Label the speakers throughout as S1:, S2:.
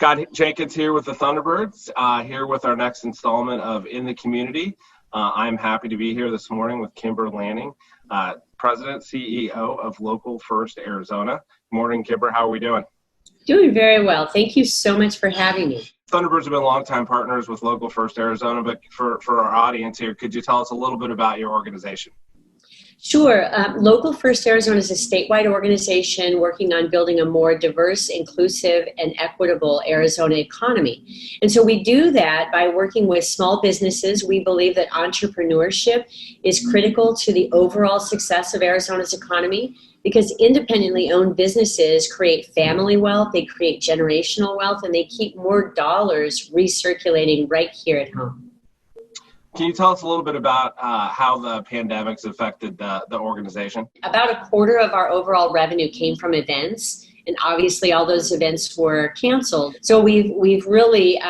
S1: Scott Jenkins here with the Thunderbirds, here with our next installment of In the Community. I'm happy to be here this morning with Kimber Lanning, President, CEO of Local First Arizona. Morning, Kimber. How are we doing?
S2: Doing very well. Thank you so much for having me.
S1: Thunderbirds have been longtime partners with Local First Arizona, but for our audience here, could you tell us a little bit about your organization?
S2: Sure. Local First Arizona is a statewide organization working on building a more diverse, inclusive, and equitable Arizona economy. And so we do that by working with small businesses. We believe that entrepreneurship is critical to the overall success of Arizona's economy because independently owned businesses create family wealth, they create generational wealth, and they keep more dollars recirculating right here at home.
S1: Can you tell us a little bit about how the pandemic's affected the organization?
S2: About a quarter of our overall revenue came from events, and obviously all those events were canceled. So we've really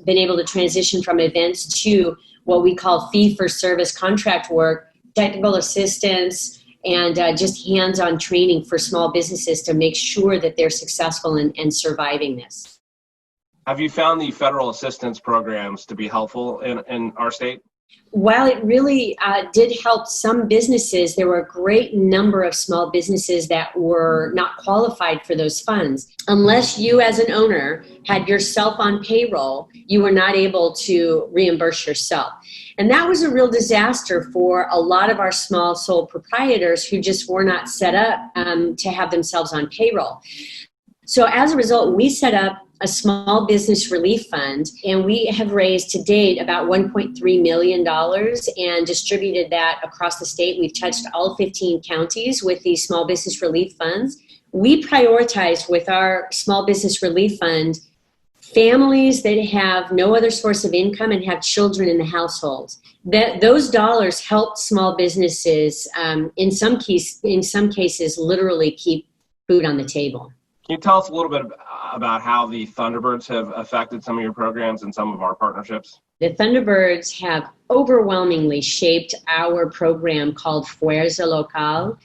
S2: been able to transition from events to what we call fee-for-service contract work, technical assistance, and just hands-on training for small businesses to make sure that they're successful in surviving this.
S1: Have you found the federal assistance programs to be helpful in our state?
S2: While it really did help some businesses, there were a great number of small businesses that were not qualified for those funds. Unless you as an owner had yourself on payroll, you were not able to reimburse yourself. And that was a real disaster for a lot of our small sole proprietors who just were not set up to have themselves on payroll. So as a result, we set up a small business relief fund, and we have raised to date about $1.3 million and distributed that across the state. We've touched all 15 counties with these small business relief funds. We prioritize with our small business relief fund families that have no other source of income and have children in the household. Those dollars help small businesses, in some cases, literally keep food on the table.
S1: Can you tell us a little bit about how the Thunderbirds have affected some of your programs and some of our partnerships?
S2: The Thunderbirds have overwhelmingly shaped our program called Fuerza Local.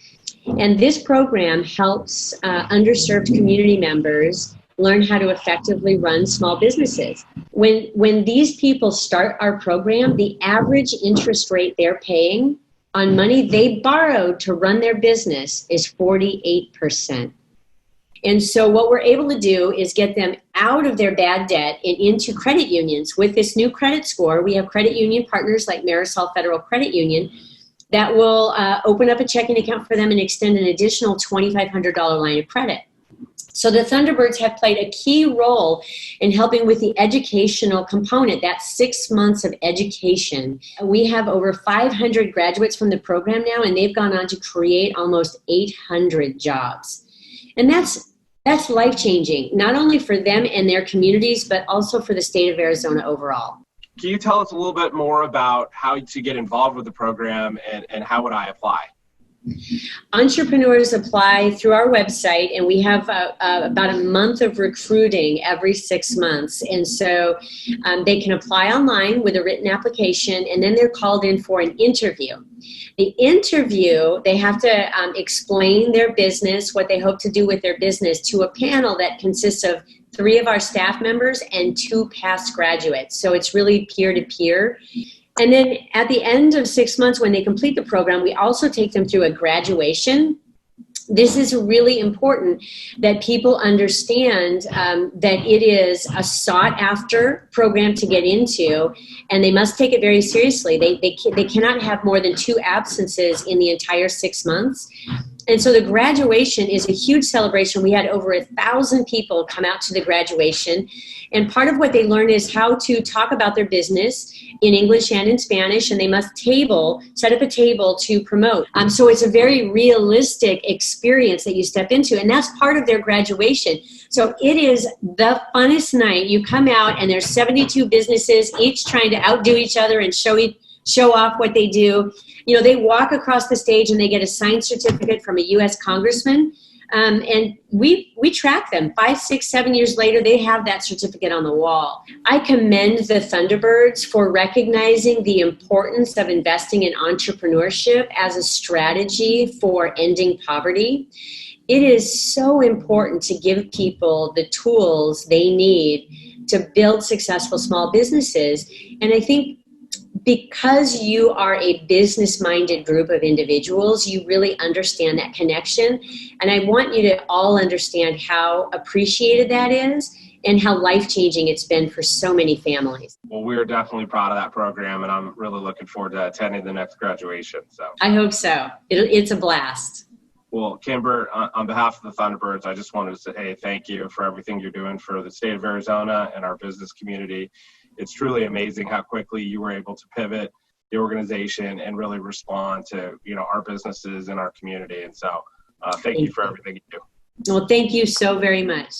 S2: And this program helps underserved community members learn how to effectively run small businesses. When these people start our program, the average interest rate they're paying on money they borrowed to run their business is 48%. And so what we're able to do is get them out of their bad debt and into credit unions. With this new credit score, we have credit union partners like Marisol Federal Credit Union that will open up a checking account for them and extend an additional $2,500 line of credit. So the Thunderbirds have played a key role in helping with the educational component, that 6 months of education. We have over 500 graduates from the program now, and they've gone on to create almost 800 jobs. And that's life-changing, not only for them and their communities, but also for the state of Arizona overall.
S1: Can you tell us a little bit more about how to get involved with the program and how would I apply?
S2: Entrepreneurs apply through our website, and we have about a month of recruiting every 6 months. And so they can apply online with a written application, and then they're called in for an interview. The interview, they have to explain their business, what they hope to do with their business, to a panel that consists of 3 of our staff members and 2 past graduates. So it's really peer-to-peer. And then at the end of 6 months, when they complete the program, we also take them through a graduation. This is really important that people understand that it is a sought-after program to get into, and they must take it very seriously. They cannot have more than 2 absences in the entire 6 months. And so the graduation is a huge celebration. We had over 1,000 people come out to the graduation. And part of what they learn is how to talk about their business in English and in Spanish, and they must set up a table to promote. So it's a very realistic experience that you step into, and that's part of their graduation. So it is the funnest night. You come out, and there's 72 businesses, each trying to outdo each other and show off what they do. You know, they walk across the stage and they get a signed certificate from a U.S. congressman. And we track them 5, 6, 7 years later, they have that certificate on the wall. I commend the Thunderbirds for recognizing the importance of investing in entrepreneurship as a strategy for ending poverty. It is so important to give people the tools they need to build successful small businesses. And I think because you are a business-minded group of individuals, you really understand that connection. And I want you to all understand how appreciated that is and how life-changing it's been for so many families.
S1: Well, we're definitely proud of that program, and I'm really looking forward to attending the next graduation. So
S2: I hope so. It's a blast.
S1: Well, Kimber, on behalf of the Thunderbirds, I just wanted to say, hey, thank you for everything you're doing for the state of Arizona and our business community. It's truly amazing how quickly you were able to pivot the organization and really respond to, our businesses and our community. And so thank you for everything you do.
S2: Well, thank you so very much.